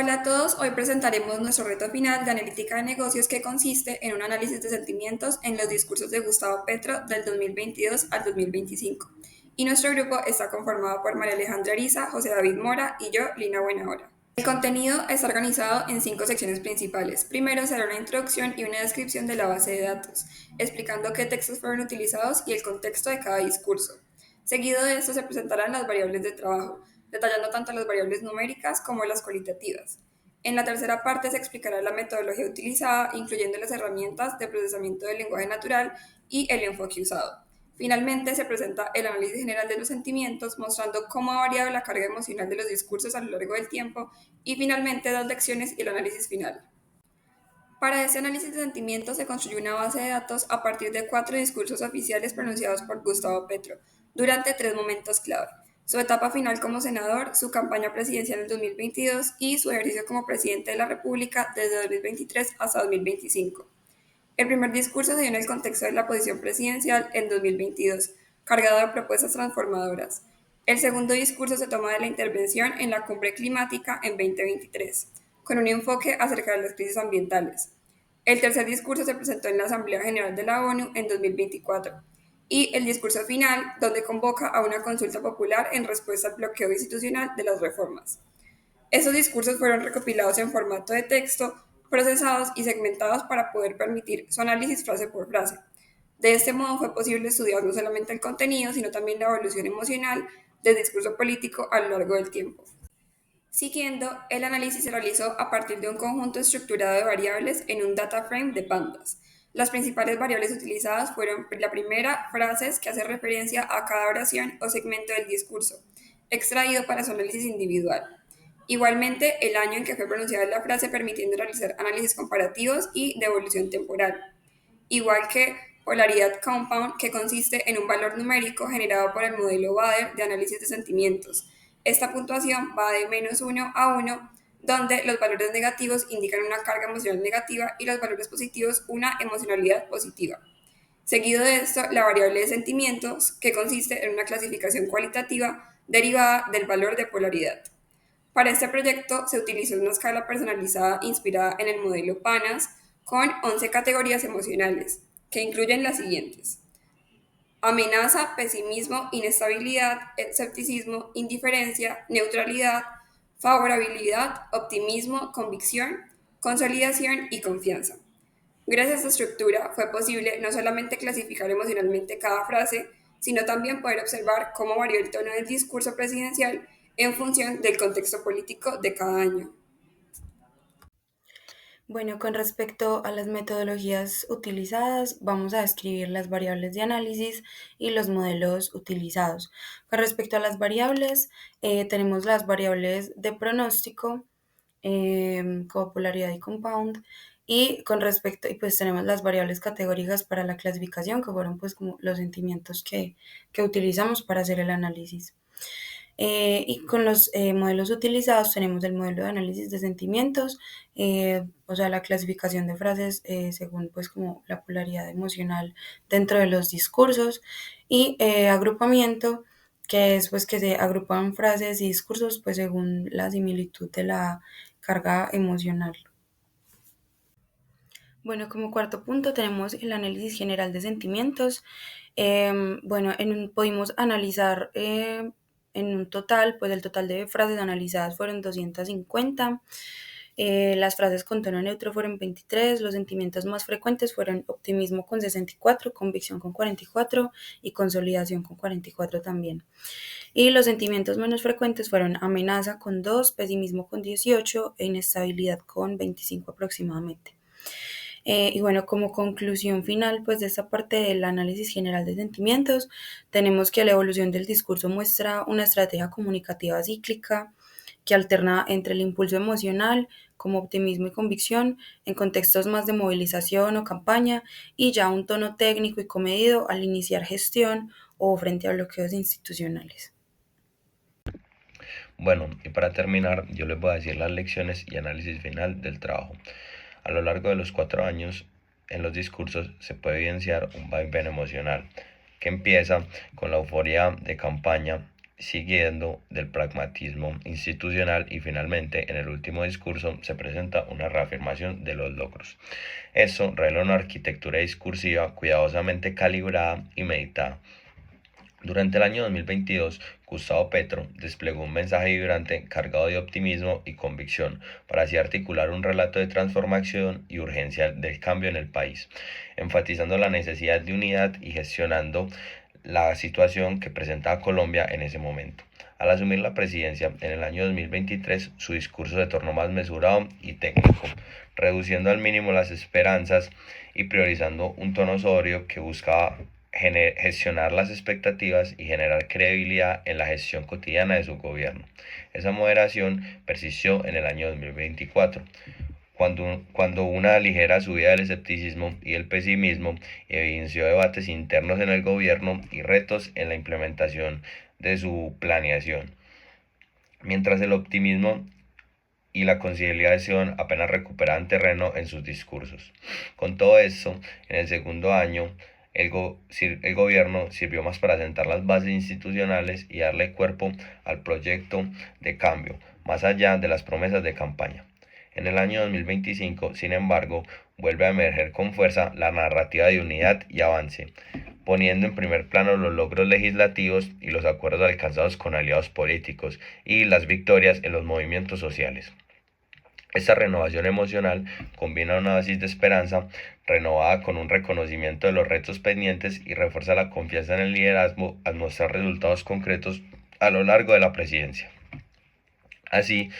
Hola a todos, hoy presentaremos nuestro reto final de analítica de negocios que consiste en un análisis de sentimientos en los discursos de Gustavo Petro del 2022 al 2025. Y nuestro grupo está conformado por María Alejandra Ariza, José David Mora y yo, Lina Buenahora. El contenido está organizado en 5 secciones principales. Primero será una introducción y una descripción de la base de datos, explicando qué textos fueron utilizados y el contexto de cada discurso. Seguido de esto se presentarán las variables de trabajo, detallando tanto las variables numéricas como las cualitativas. En la tercera parte se explicará la metodología utilizada, incluyendo las herramientas de procesamiento del lenguaje natural y el enfoque usado. Finalmente, se presenta el análisis general de los sentimientos, mostrando cómo ha variado la carga emocional de los discursos a lo largo del tiempo, y finalmente las lecciones y el análisis final. Para este análisis de sentimientos se construyó una base de datos a partir de 4 discursos oficiales pronunciados por Gustavo Petro durante 3 momentos clave: su etapa final como senador, su campaña presidencial en 2022 y su ejercicio como presidente de la República desde 2023 hasta 2025. El primer discurso se dio en el contexto de la posición presidencial en 2022, cargado de propuestas transformadoras. El segundo discurso se toma de la intervención en la cumbre climática en 2023, con un enfoque acerca de las crisis ambientales. El tercer discurso se presentó en la Asamblea General de la ONU en 2024, y el discurso final, donde convoca a una consulta popular en respuesta al bloqueo institucional de las reformas. Estos discursos fueron recopilados en formato de texto, procesados y segmentados para poder permitir su análisis frase por frase. De este modo fue posible estudiar no solamente el contenido, sino también la evolución emocional del discurso político a lo largo del tiempo. Siguiendo, el análisis se realizó a partir de un conjunto estructurado de variables en un data frame de pandas. Las principales variables utilizadas fueron: la primera, frases, que hace referencia a cada oración o segmento del discurso, extraído para su análisis individual. Igualmente, el año en que fue pronunciada la frase, permitiendo realizar análisis comparativos y de evolución temporal. Igual que polaridad compound, que consiste en un valor numérico generado por el modelo Bader de análisis de sentimientos. Esta puntuación va de -1 a 1, donde los valores negativos indican una carga emocional negativa y los valores positivos una emocionalidad positiva. Seguido de esto, la variable de sentimientos, que consiste en una clasificación cualitativa derivada del valor de polaridad. Para este proyecto se utilizó una escala personalizada inspirada en el modelo PANAS, con 11 categorías emocionales, que incluyen las siguientes: amenaza, pesimismo, inestabilidad, escepticismo, indiferencia, neutralidad, favorabilidad, optimismo, convicción, consolidación y confianza. Gracias a esta estructura fue posible no solamente clasificar emocionalmente cada frase, sino también poder observar cómo varió el tono del discurso presidencial en función del contexto político de cada año. Bueno, con respecto a las metodologías utilizadas, vamos a describir las variables de análisis y los modelos utilizados. Con respecto a las variables, tenemos las variables de pronóstico, como polaridad y compound, y y pues tenemos las variables categóricas para la clasificación, que fueron pues como los sentimientos que utilizamos para hacer el análisis. Y con los modelos utilizados tenemos el modelo de análisis de sentimientos, o sea, la clasificación de frases según pues como la polaridad emocional dentro de los discursos, y agrupamiento, que es pues que se agrupan frases y discursos pues según la similitud de la carga emocional. Bueno, como cuarto punto tenemos el análisis general de sentimientos. Bueno, pudimos analizar en un total, pues el total de frases analizadas fueron 250. Las frases con tono neutro fueron 23. Los sentimientos más frecuentes fueron optimismo con 64, convicción con 44 y consolidación con 44 también. Y los sentimientos menos frecuentes fueron amenaza con 2, pesimismo con 18 e inestabilidad con 25 aproximadamente. Y bueno, como conclusión final, pues de esta parte del análisis general de sentimientos, tenemos que la evolución del discurso muestra una estrategia comunicativa cíclica que alterna entre el impulso emocional, como optimismo y convicción, en contextos más de movilización o campaña, y ya un tono técnico y comedido al iniciar gestión o frente a bloqueos institucionales. Bueno, y para terminar, yo les voy a decir las lecciones y análisis final del trabajo. A lo largo de los 4 años, en los discursos se puede evidenciar un vaivén emocional que empieza con la euforia de campaña, siguiendo del pragmatismo institucional y finalmente en el último discurso se presenta una reafirmación de los logros. Esto revela una arquitectura discursiva cuidadosamente calibrada y meditada. Durante el año 2022, Gustavo Petro desplegó un mensaje vibrante cargado de optimismo y convicción para así articular un relato de transformación y urgencia del cambio en el país, enfatizando la necesidad de unidad y gestionando la situación que presentaba Colombia en ese momento. Al asumir la presidencia en el año 2023, su discurso se tornó más mesurado y técnico, reduciendo al mínimo las esperanzas y priorizando un tono sobrio que buscaba gestionar las expectativas y generar credibilidad en la gestión cotidiana de su gobierno. Esa moderación persistió en el año 2024, cuando una ligera subida del escepticismo y el pesimismo evidenció debates internos en el gobierno y retos en la implementación de su planeación, mientras el optimismo y la conciliación apenas recuperaban terreno en sus discursos. Con todo esto, en el segundo año, el gobierno sirvió más para sentar las bases institucionales y darle cuerpo al proyecto de cambio, más allá de las promesas de campaña. En el año 2025, sin embargo, vuelve a emerger con fuerza la narrativa de unidad y avance, poniendo en primer plano los logros legislativos y los acuerdos alcanzados con aliados políticos y las victorias en los movimientos sociales. Esta renovación emocional combina una dosis de esperanza renovada con un reconocimiento de los retos pendientes y refuerza la confianza en el liderazgo al mostrar resultados concretos a lo largo de la presidencia. Así,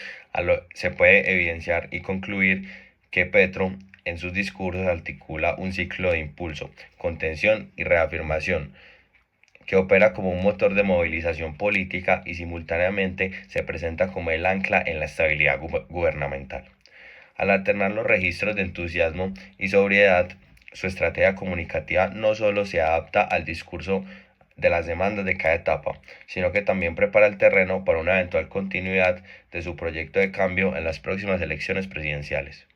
se puede evidenciar y concluir que Petro en sus discursos articula un ciclo de impulso, contención y reafirmación, que opera como un motor de movilización política y simultáneamente se presenta como el ancla en la estabilidad gubernamental. Al alternar los registros de entusiasmo y sobriedad, su estrategia comunicativa no solo se adapta al discurso de las demandas de cada etapa, sino que también prepara el terreno para una eventual continuidad de su proyecto de cambio en las próximas elecciones presidenciales.